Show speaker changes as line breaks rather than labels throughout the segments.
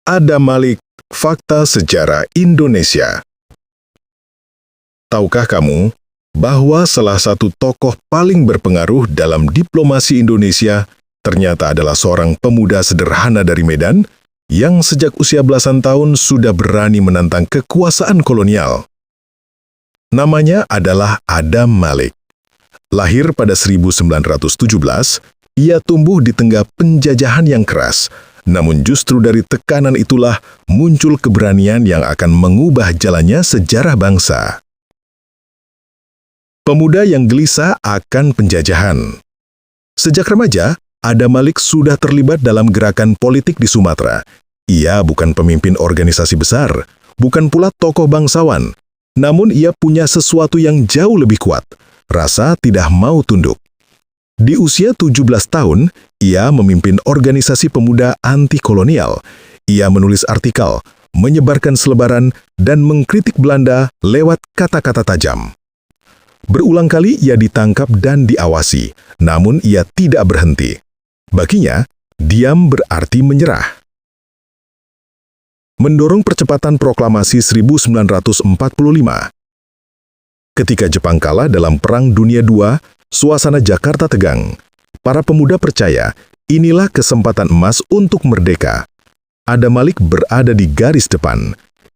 Adam Malik, Fakta Sejarah Indonesia. Tahukah kamu bahwa salah satu tokoh paling berpengaruh dalam diplomasi Indonesia ternyata adalah seorang pemuda sederhana dari Medan yang sejak usia belasan tahun sudah berani menantang kekuasaan kolonial. Namanya adalah Adam Malik. Lahir pada 1917, ia tumbuh di tengah penjajahan yang keras. Namun justru dari tekanan itulah muncul keberanian yang akan mengubah jalannya sejarah bangsa. Pemuda yang gelisah akan penjajahan. Sejak remaja, Adam Malik sudah terlibat dalam gerakan politik di Sumatera. Ia bukan pemimpin organisasi besar, bukan pula tokoh bangsawan. Namun ia punya sesuatu yang jauh lebih kuat, rasa tidak mau tunduk. Di usia 17 tahun, ia memimpin organisasi pemuda anti-kolonial. Ia menulis artikel, menyebarkan selebaran, dan mengkritik Belanda lewat kata-kata tajam. Berulang kali ia ditangkap dan diawasi, namun ia tidak berhenti. Baginya, diam berarti menyerah. Mendorong percepatan proklamasi 1945. Ketika Jepang kalah dalam Perang Dunia II, suasana Jakarta tegang. Para pemuda percaya inilah kesempatan emas untuk merdeka. Adam Malik berada di garis depan.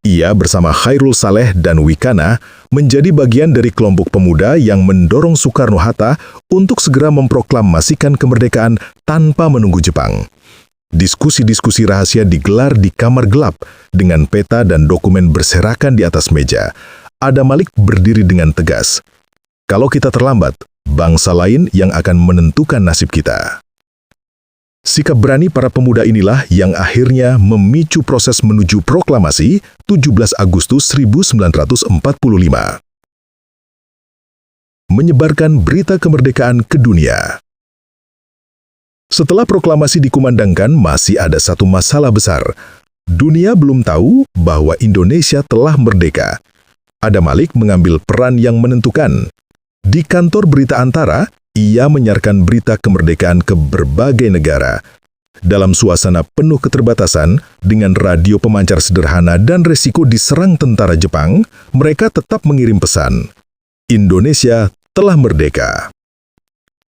Ia bersama Khairul Saleh dan Wikana menjadi bagian dari kelompok pemuda yang mendorong Soekarno-Hatta untuk segera memproklamasikan kemerdekaan tanpa menunggu Jepang. Diskusi-diskusi rahasia digelar di kamar gelap dengan peta dan dokumen berserakan di atas meja. Adam Malik berdiri dengan tegas. Kalau kita terlambat, bangsa lain yang akan menentukan nasib kita. Sikap berani para pemuda inilah yang akhirnya memicu proses menuju proklamasi 17 Agustus 1945. Menyebarkan berita kemerdekaan ke dunia. Setelah proklamasi dikumandangkan, masih ada satu masalah besar. Dunia belum tahu bahwa Indonesia telah merdeka. Adam Malik mengambil peran yang menentukan. Di kantor berita Antara, ia menyiarkan berita kemerdekaan ke berbagai negara. Dalam suasana penuh keterbatasan, dengan radio pemancar sederhana dan resiko diserang tentara Jepang, mereka tetap mengirim pesan. Indonesia telah merdeka.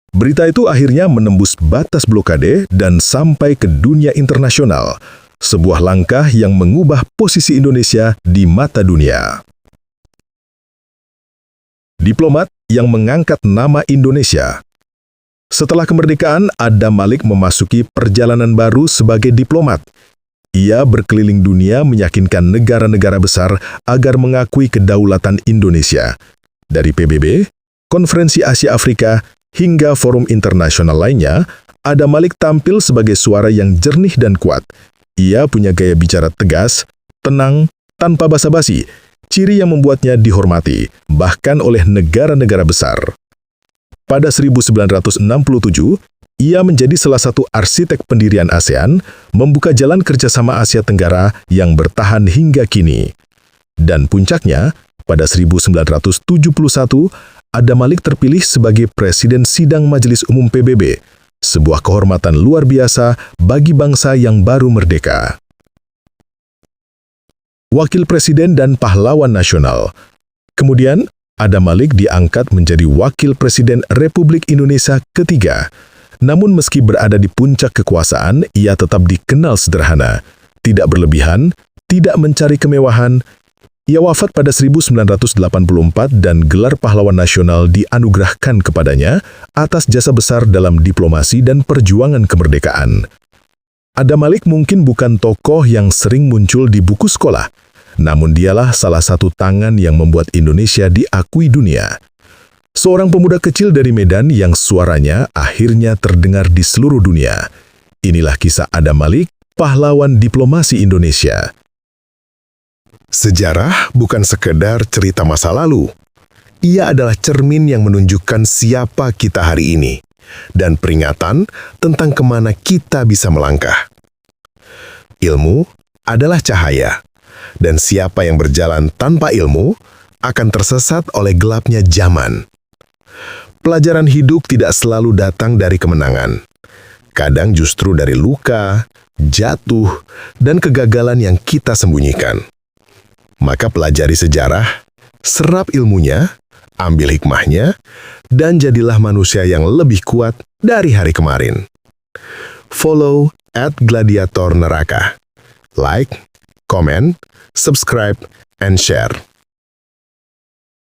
Berita itu akhirnya menembus batas blokade dan sampai ke dunia internasional. Sebuah langkah yang mengubah posisi Indonesia di mata dunia. Diplomat yang mengangkat nama Indonesia. Setelah kemerdekaan, Adam Malik memasuki perjalanan baru sebagai diplomat. Ia berkeliling dunia meyakinkan negara-negara besar agar mengakui kedaulatan Indonesia. Dari PBB, Konferensi Asia Afrika, hingga forum internasional lainnya, Adam Malik tampil sebagai suara yang jernih dan kuat. Ia punya gaya bicara tegas, tenang, tanpa basa-basi, ciri yang membuatnya dihormati, bahkan oleh negara-negara besar. Pada 1967, ia menjadi salah satu arsitek pendirian ASEAN, membuka jalan kerjasama Asia Tenggara yang bertahan hingga kini. Dan puncaknya, pada 1971, Adam Malik terpilih sebagai Presiden Sidang Majelis Umum PBB, sebuah kehormatan luar biasa bagi bangsa yang baru merdeka. Wakil Presiden dan Pahlawan Nasional. Kemudian, Adam Malik diangkat menjadi Wakil Presiden Republik Indonesia ketiga. Namun meski berada di puncak kekuasaan, ia tetap dikenal sederhana, tidak berlebihan, tidak mencari kemewahan. Ia wafat pada 1984 dan gelar Pahlawan Nasional dianugerahkan kepadanya atas jasa besar dalam diplomasi dan perjuangan kemerdekaan. Adam Malik mungkin bukan tokoh yang sering muncul di buku sekolah, namun dialah salah satu tangan yang membuat Indonesia diakui dunia. Seorang pemuda kecil dari Medan yang suaranya akhirnya terdengar di seluruh dunia. Inilah kisah Adam Malik, pahlawan diplomasi Indonesia. Sejarah bukan sekedar cerita masa lalu. Ia adalah cermin yang menunjukkan siapa kita hari ini, dan peringatan tentang kemana kita bisa melangkah. Ilmu adalah cahaya, dan siapa yang berjalan tanpa ilmu akan tersesat oleh gelapnya zaman. Pelajaran hidup tidak selalu datang dari kemenangan. Kadang justru dari luka, jatuh, dan kegagalan yang kita sembunyikan. Maka pelajari sejarah, serap ilmunya, ambil hikmahnya, dan jadilah manusia yang lebih kuat dari hari kemarin. Follow @gladiator neraka. Like, comment, subscribe, and share.